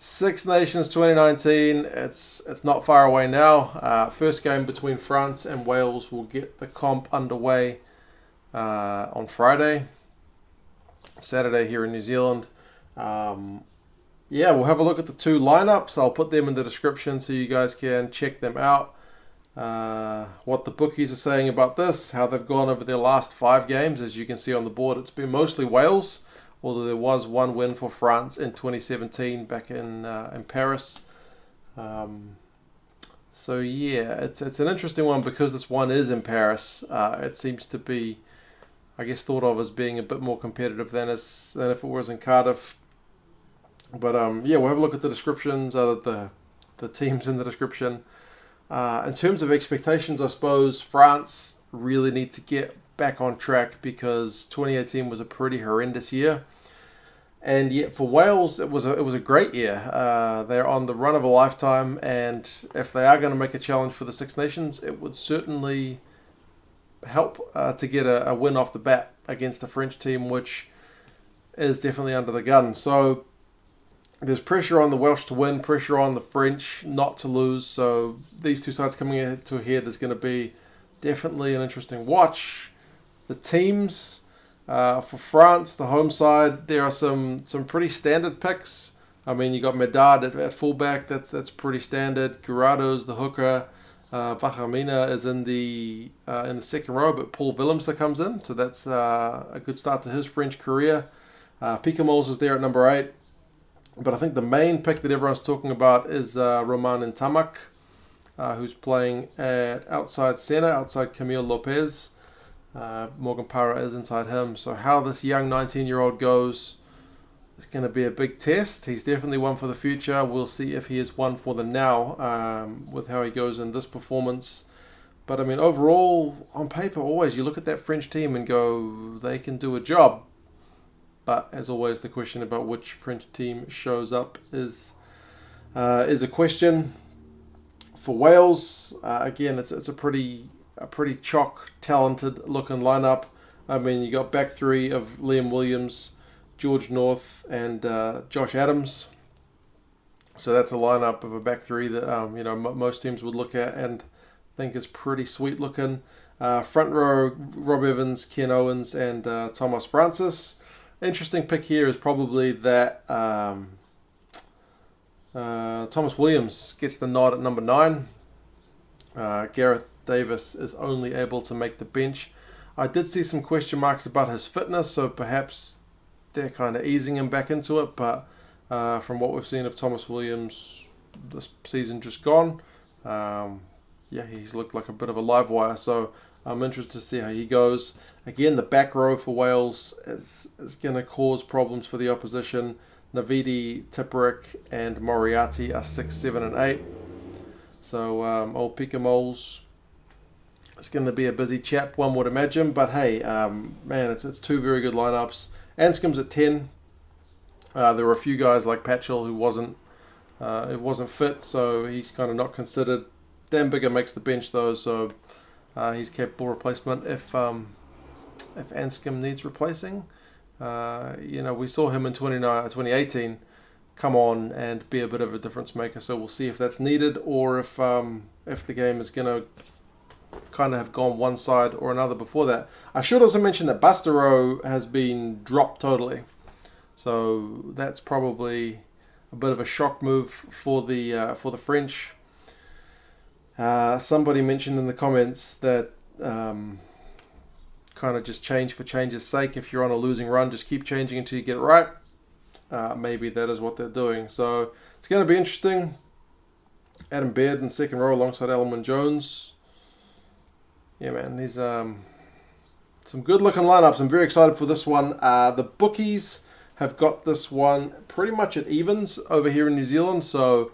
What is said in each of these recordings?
Six Nations 2019. It's not far away now. First game between France and Wales will get the comp underway on Friday, Saturday here in New Zealand. We'll have a look at the two lineups. I'll put them in the description so you guys can check them out. What the bookies are saying about this, how they've gone over their last 5 games. As you can see on the board, it's been mostly Wales, although there was one win for France in 2017 back in Paris. It's an interesting one because this one is in Paris. It seems to be, I guess, thought of as being a bit more competitive than if it was in Cardiff. But we'll have a look at the descriptions, the teams in the description. In terms of expectations, I suppose France really need to get back on track because 2018 was a pretty horrendous year. And yet for Wales, it was a great year. They're on the run of a lifetime, and if they are going to make a challenge for the Six Nations, it would certainly help to get a win off the bat against the French team, which is definitely under the gun. So there's pressure on the Welsh to win, pressure on the French not to lose. So these two sides coming head to head is going to be definitely an interesting watch. The teams for France, the home side, there are some pretty standard picks. I mean, you got Medard at fullback. That's pretty standard. Guirado's the hooker. Vahaamahina is in the second row, but Paul Willemse comes in, so that's a good start to his French career. Picamoles is there at number 8. But I think the main pick that everyone's talking about is Romain Ntamack, who's playing at outside centre, outside Camille Lopez. Morgan Parra is inside him. So how this young 19-year-old goes is going to be a big test. He's definitely one for the future. We'll see if he is one for the now with how he goes in this performance. But, I mean, overall, on paper, always you look at that French team and go, they can do a job. But as always, the question about which French team shows up is a question. For Wales, again, it's a pretty chalk talented looking lineup. I mean, you got back 3 of Liam Williams, George North, and Josh Adams. So that's a lineup of a back 3 that most teams would look at and think is pretty sweet looking. Front row, Rob Evans, Ken Owens, and Thomas Francis. Interesting pick here is probably that Thomas Williams gets the nod at number 9. Gareth Davies is only able to make the bench. I did see some question marks about his fitness, so perhaps they're kind of easing him back into it. But from what we've seen of Thomas Williams this season just gone, he's looked like a bit of a live wire. So I'm interested to see how he goes. Again, the back row for Wales is going to cause problems for the opposition. Navidi, Tipperick, and Moriarty are 6, 7, and 8. So old Picamoles is going to be a busy chap, one would imagine. But hey, it's 2 very good lineups. Anscombe's at 10. There were a few guys like Patchell who wasn't fit, so he's kind of not considered. Dan Bigger makes the bench though, so he's capable replacement if Anscombe needs replacing. We saw him in 2018 come on and be a bit of a difference maker. So we'll see if that's needed or if the game is going to kind of have gone one side or another before that. I should also mention that Bastareaud has been dropped totally. So that's probably a bit of a shock move for the French. Somebody mentioned in the comments that kind of just change for change's sake. If you're on a losing run, just keep changing until you get it right. Maybe that is what they're doing. So it's going to be interesting. Adam Baird in second row alongside Alwyn Jones. Yeah, man, these some good looking lineups. I'm very excited for this one. The bookies have got this one pretty much at evens over here in New Zealand. So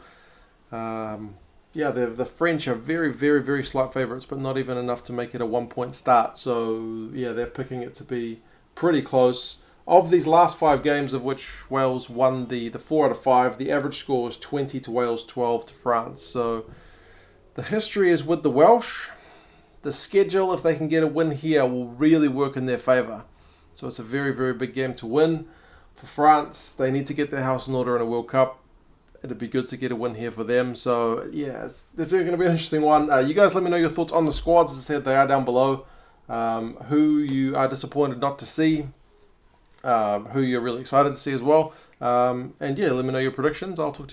the French are very, very, very slight favourites, but not even enough to make it a 1-point start. So, they're picking it to be pretty close. Of these last 5 games, of which Wales won the 4 out of 5, the average score was 20 to Wales, 12 to France. So, the history is with the Welsh. The schedule, if they can get a win here, will really work in their favour. So, it's a very, very big game to win. For France, they need to get their house in order in a World Cup. it'd be good to get a win here for them. So yeah, it's definitely going to be an interesting one. You guys let me know your thoughts on the squads. As I said, they are down below. Who you are disappointed not to see. Who you're really excited to see as well. And yeah, let me know your predictions. I'll talk to you.